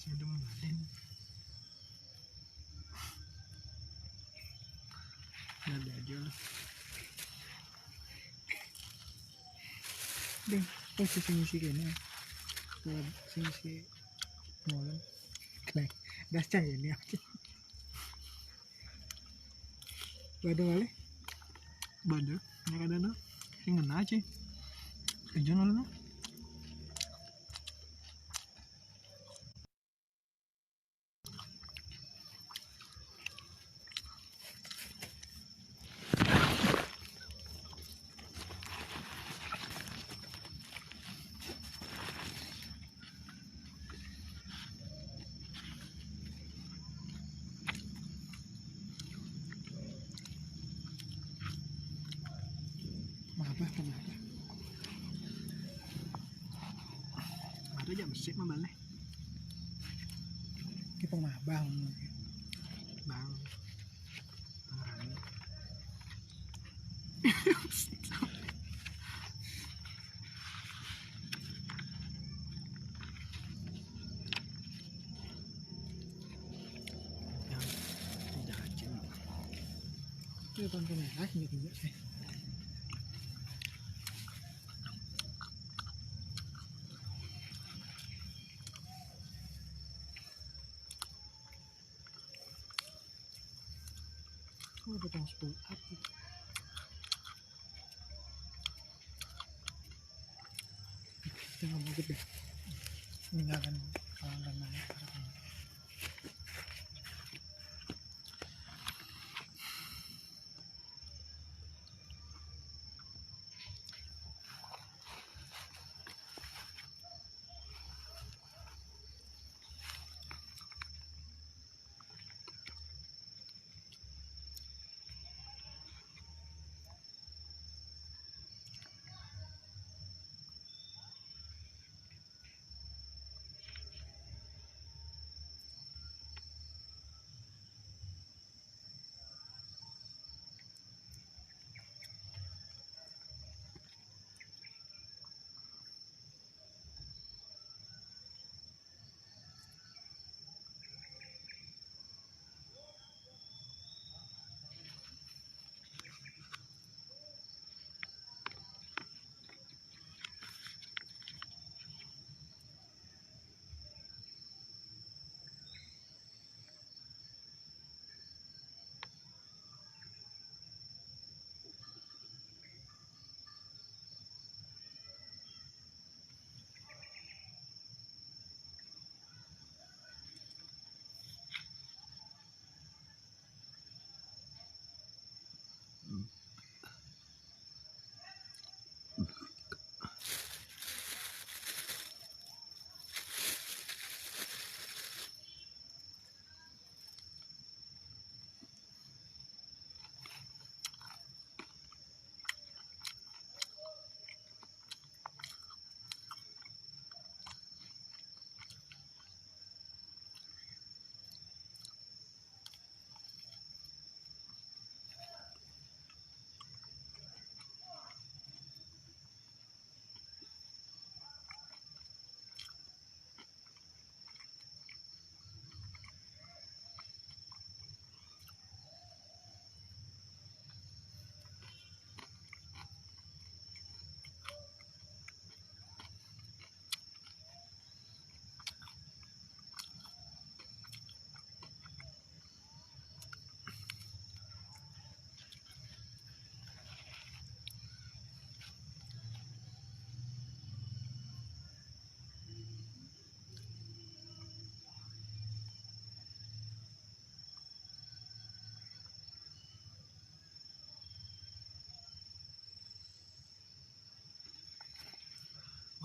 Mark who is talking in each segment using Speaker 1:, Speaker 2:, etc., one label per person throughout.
Speaker 1: Udah membalik. Ada aja lah. Deh, posisi kayaknya. Kalau sisi molen, kayak gas cah ini aja. Bado kali. Bado, yang ada no, yang ngena aja. Tujuan lo. Kenapa? Ada jam bersih mah balik. Kita mah bang. Itu tonton merah ini juga sih. Ada tong spool up. Jangan mau gede. Meninggalkan kawan dan mana.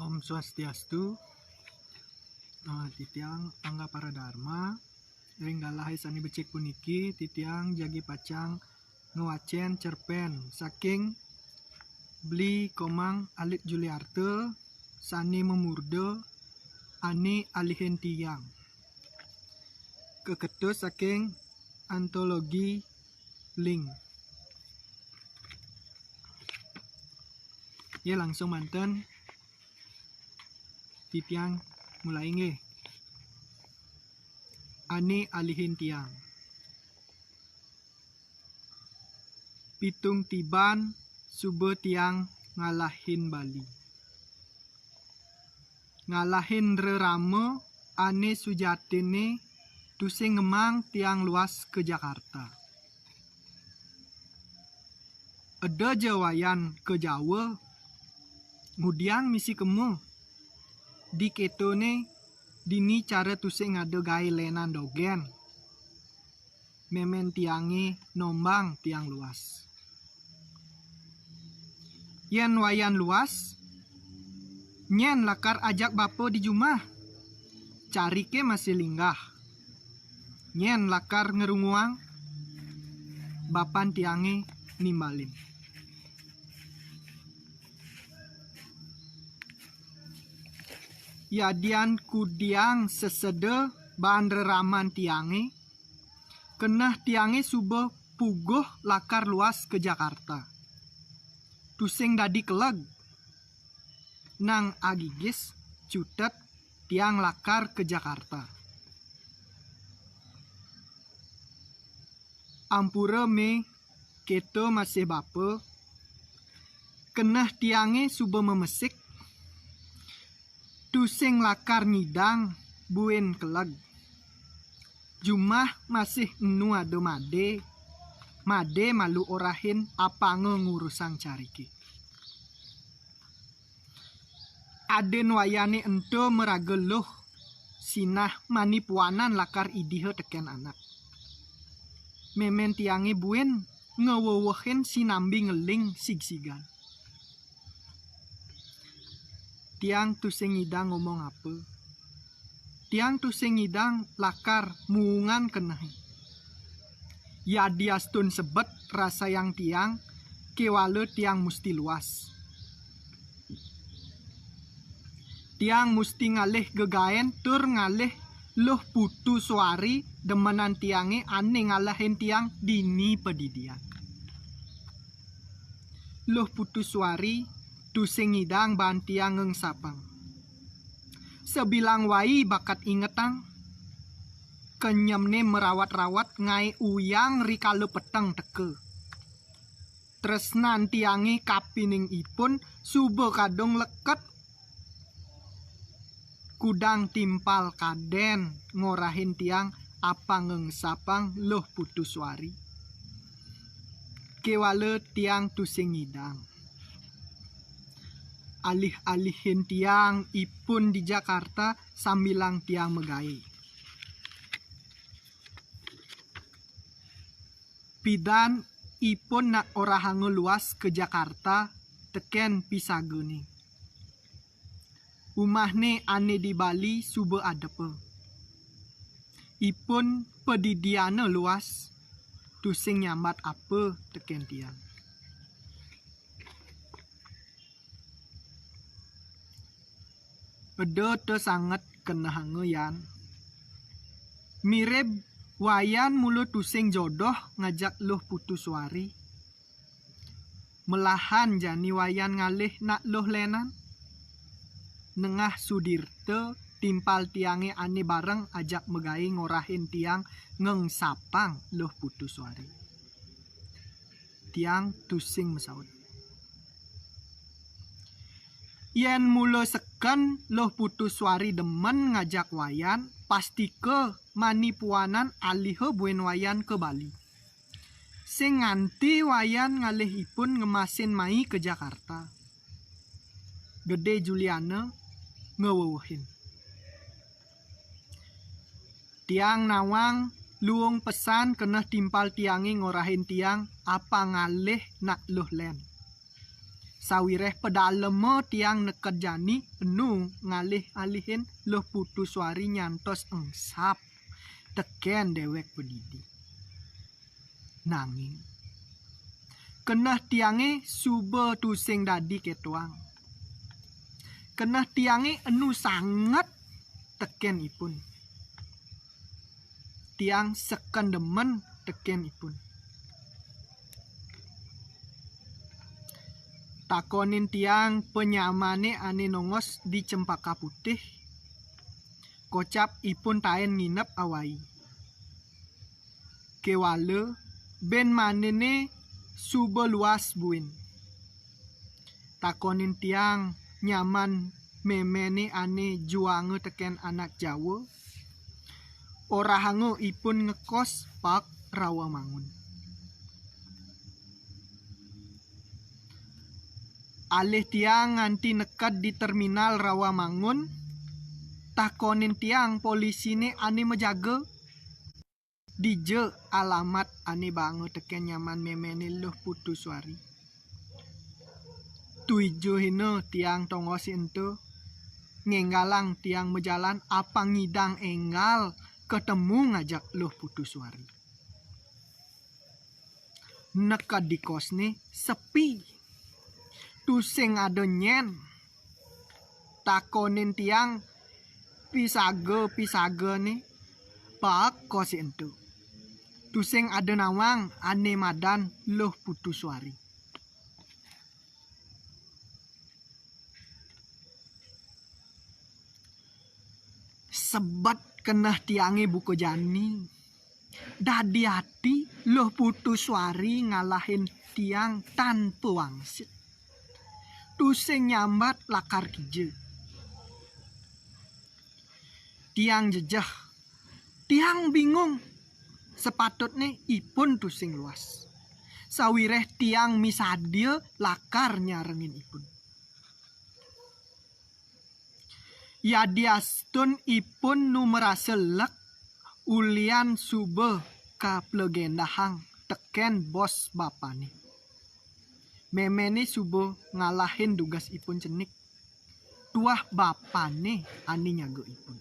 Speaker 1: Om Swastiastu, titiang Angga Paradharma, ringgalah isani becik puniki, titiang jagi pacang nuacen cerpen, saking beli komang alit Juliarte, sani memurde, ani alihin tiang. Keketus saking antologi link. Ya langsung manten. Titiang mulai nge. ane alihin tiang. Pitung tiban subuh tiang ngalahin Bali. Ngalahin rerame ane sujatine tusing ngemang tiang luas ke Jakarta. Ada jawayan ke Jawa, ngudiang misi kemu. Di ketone dini cara tusing ada gai lenan dogen. Memen tiange nombang tiang luas. Yen wayan luas, nyen lakar ajak bapo di jumah. Cari ke masih linggah. Nyen lakar ngerunguang, bapan tiange nimbalin. Yadian kudiang sesede bahan reraman tiange, kenah tiange subuh puguh lakar luas ke Jakarta. Tusing dadi keleg, nang agigis cutet tiang lakar ke Jakarta. Ampura me keto masih bapa, kenah tiange subuh memesik, tusing lakar nyidang buen keleg. Jumah masih enu ada made malu orahin apa ngurusang cariki. Aden wayane ento merageluh sinah manipuanan lakar idihe teken anak. Memen tiange buen ngewewehin sinambi ngeling sigsigan. Tiang tusing ngidang ngomong apa? Tiang tusing ngidang lakar muungan kenahi. Ya diastun sebet rasa yang tiang kewale tiang musti luas. Tiang musti ngalih gegaen tur ngalih luh putu suari demenan tiange ane ngalahin tiang dini pedidian. Luh putu suari tusing ngidang ban tiang ngeng sapang. Sebilang wai bakat ingetang, kenyemne merawat-rawat ngai uyang rikale peteng teke. Tresnan tiange kapining ipun subuh kadung leket. Kudang timpal kaden ngorahin tiang apa ngeng sapang loh putus wari. Kewale tiang tusing ngidang. Alih-alihin tiang ipun di Jakarta sambilang tiang megai. Pidan ipun nak orahange luas ke Jakarta teken pisagene. Umahne ane di Bali subuh adepe. Ipun pedidiane luas tusing nyambat apa teken tiang. Ada te sangat kenahange yan. Mirip wayan mulu tusing jodoh ngajak luh putus wari. Melahan jani wayan ngalih nak luh lenan. Nengah sudirte timpal tiange ane bareng ajak megai ngorahin tiang ngeng sapang luh putus wari. Tiang tusing mesaut. Yen mulu seken luh putus wari demen ngajak wayan, pasti ke manipuanan alihe buen wayan ke Bali. Sing nganti wayan ngalihipun ngemasin mai ke Jakarta. Gede Juliana ngewewehin. Tiang nawang luung pesan kena timpal tiangi ngorahin tiang apa ngalih nak luh len. Sawireh pedaleme tiang neket jani enu ngalih-alihin luh putus wari nyantos engsap teken dewek pedidi. Nanging kenah tiange subuh tusing dadi ketuang. Kenah tiange enu sangat teken ipun. Tiang seken demen teken ipun. Takonin tiang penyamane ane nongos di Cempaka Putih. Kocap ipun taen nginep awai. kewale ben manene suba luas buin. Takonin tiang nyaman memene ane juange teken anak Jawa. Orahango ipun ngekos pak Rawamangun. Alih tiang nganti nekat di terminal Rawamangun, takonin tiang polisine ane menjaga. Dije alamat ane banget teken nyaman memene Loh Putuswari. Tuijo hino tiang tongosi ento ngenggalang tiang mejalan apa ngidang enggal ketemu ngajak Loh Putuswari. Nekat di kos nih sepi. Tusing ada nyen. Takonin tiang pisaga nih pak kosi ento. Tusing ada nawang ane madan Loh Putuswari. Sebat kenah tiange buko jani. Dadi hati Loh Putuswari ngalahin tiang tanpa wangsit. Tusing nyambat lakar kije. Tiang jejah. Tiang bingung. Sepatutnya ipun tusing luas. Sawireh tiang misadil lakar nyarengin ipun. Yadiastun ipun nu merasa lek ulian sube ka plegendahang teken bos bapane. Memene sube ngalahin dugas ipun cenik. Tuah bapane ani nyago ipun.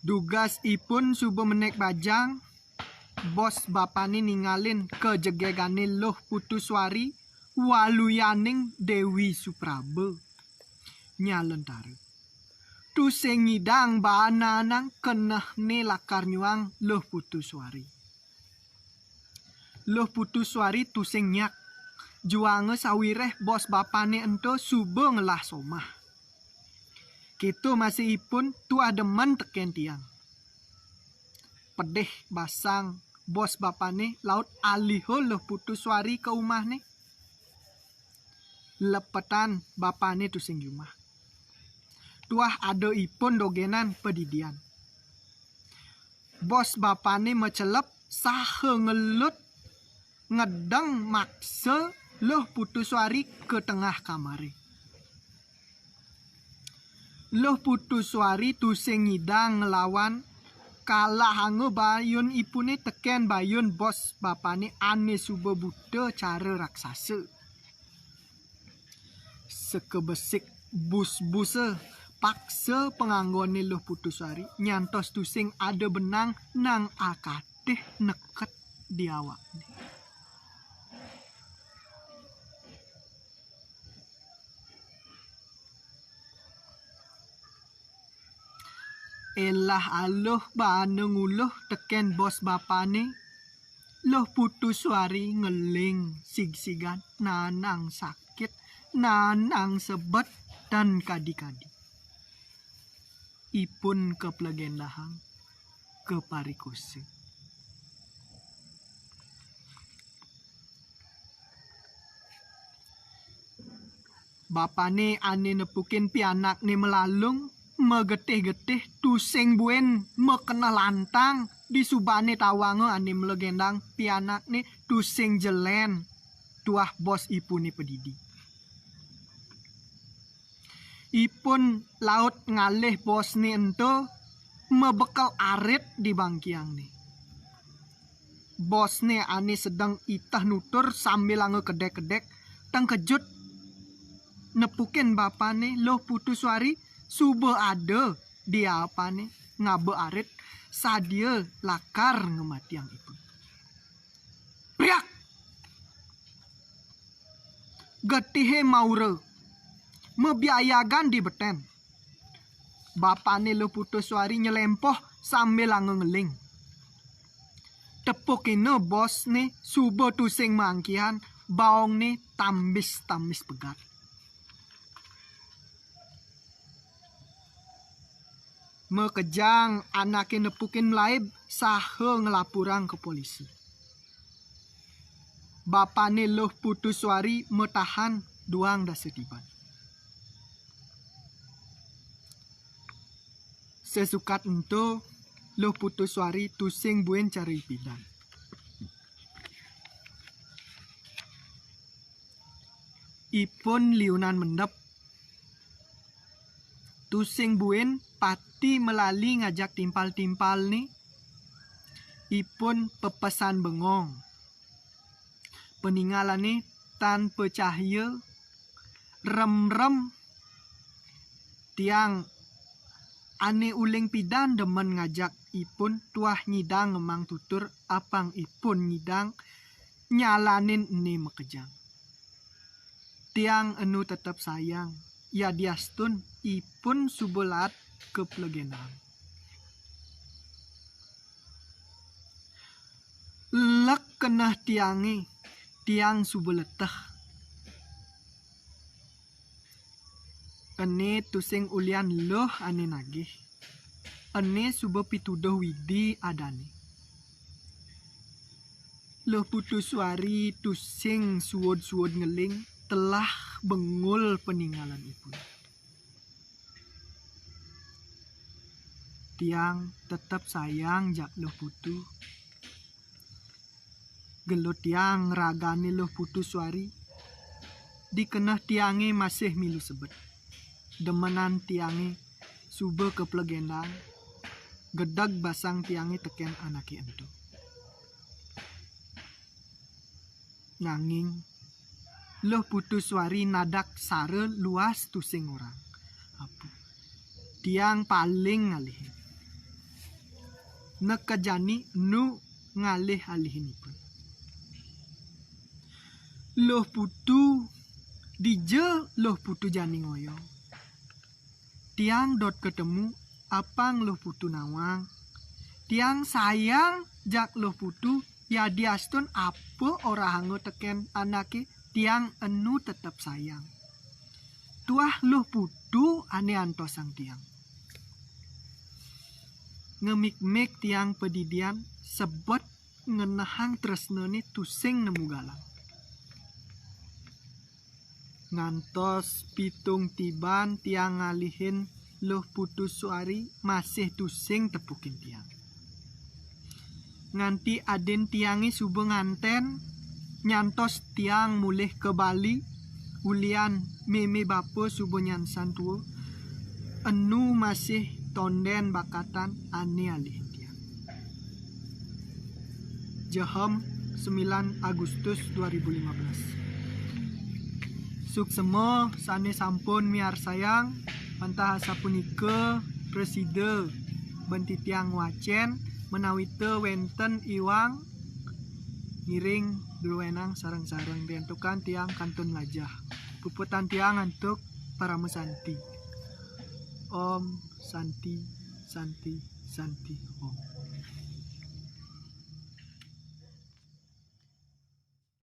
Speaker 1: Dugas ipun subuh menek bajang, bos bapani ningalin ke jegegane Loh Putuswari, waluyaning Dewi Suprabe. Nyalentare. Tusing ngidang baananang keneh ne lakar nyuang Loh Putuswari. Loh Putuswari tusing nyak. Juange sawireh bos bapane ento subuh ngelah somah. Gitu masih ipun tuah demen teken tiang. Pedih basang bos bapane laut aliho Loh Putuswari ke umahne. Lepetan bapane tusing jumah. Tuah ado ipun dogenan pedidian. Bos bapane mecelep sahe ngelut ngedeng maksa Loh Putuswari ke tengah kamare. Loh Putuswari tusing ngidang ngelawan kalah hango bayun ipune teken bayun bos bapane ane suba buta cara raksasa. Sekebesik bus-buse paksa penganggone Loh Putuswari nyantos tusing ada benang nang akateh neket di awakne. Elah aloh bane nguluh teken bos bapane. Loh Putuswari ngeling sig-sigan nanang sakit, nanang sebet dan kadi-kadi. Ipun ke plegendahang ke parikose. Bapane ane nepukin pianak ni melalung megetih-getih tusing buen mekena lantang di subane tawange ane melegendang pianak ni tusing jelen tuah bos ipuni pedidi. Ipun laut ngalih bos ni ento mebekal arit di bangkiang ni. Bos ni ane sedang itah nutur sambil ange kedek-kedek tang kejut nepukin bapane Loh Putuswari subuh ada dia apane ngabe arit sadia lakar ngematiang ipun. Priak! Getihe maure mebiayagan di beten. Bapane Loh Putuswari nyelempoh sambil ngeling. Tepukine bos nih subuh tusing mangkian baong nih tambis pegat. Mekejang anake nepukin melaib saha ngelapurang ke polisi. Bapane Loh Putuswari metahan duang da setiban. Sesukat ento Loh Putuswari tusing buen cari pidan. Ipun liunan mendep. Tusing buen pati melali ngajak timpal-timpal nih. Ipun pepesan bengong. Peninggalan nih tanpa cahaya. Rem-rem. Tiang ane uling pidan demen ngajak ipun tuah nyidang ngemang tutur apang ipun nyidang nyalanin ini mekejang. Tiang enu tetap sayang. Ya diastun ipun subelat ke plegenang. Lek kenah tiangi, tiang subeleteh. Ene tusing ulian loh ane nagih. Ene suba pituduh widi adane. Loh Putuswari tusing suwod-suwod ngeling telah bengul peninggalan ipun. Tiang tetap sayang jak Loh Putu. Gelut tiang ragane Loh Putuswari. Dikenah tiange masih milu sebet. Demenan tiange suba ke plegendang. Gedag basang tiange teken anake ento. Nanging Loh Putuswari nadak sare luas tusing orang. Apa? Tiang paling ngalihin. Nekejani nu ngalih-alihin ipun. Loh Putu dije Loh Putu jani ngoyo. Tiang dot ketemu apang Loh Putu nawang. Tiang sayang jak Loh Putu ya diastun apa ora hango teken anake. Tiang enu tetap sayang. Tuah Loh Putu ane antosang tiang. Ngemik-mik tiang pedidian sebot ngenahang tresnane tusing nemu galang. Ngantos pitung tiban tiang ngalihin Loh Putuswari masih tusing tepukin tiang. Nganti aden tiangi subuh nganten. Nyantos tiang mulih ke Bali. Ulian meme bapa subuh nyansan tua. Enu masih tonden bakatan ane alih tiang. Jehem 9 Agustus 2015. Suksema sane sampun miar sayang. Pantah sapunika preside benti tiang wacen menawite wenten iwang ngiring duwenang sareng-sareng dientukan tiang kantun lajah. Puputan tiang untuk para mesanti. Om Santi Santi Santi Om.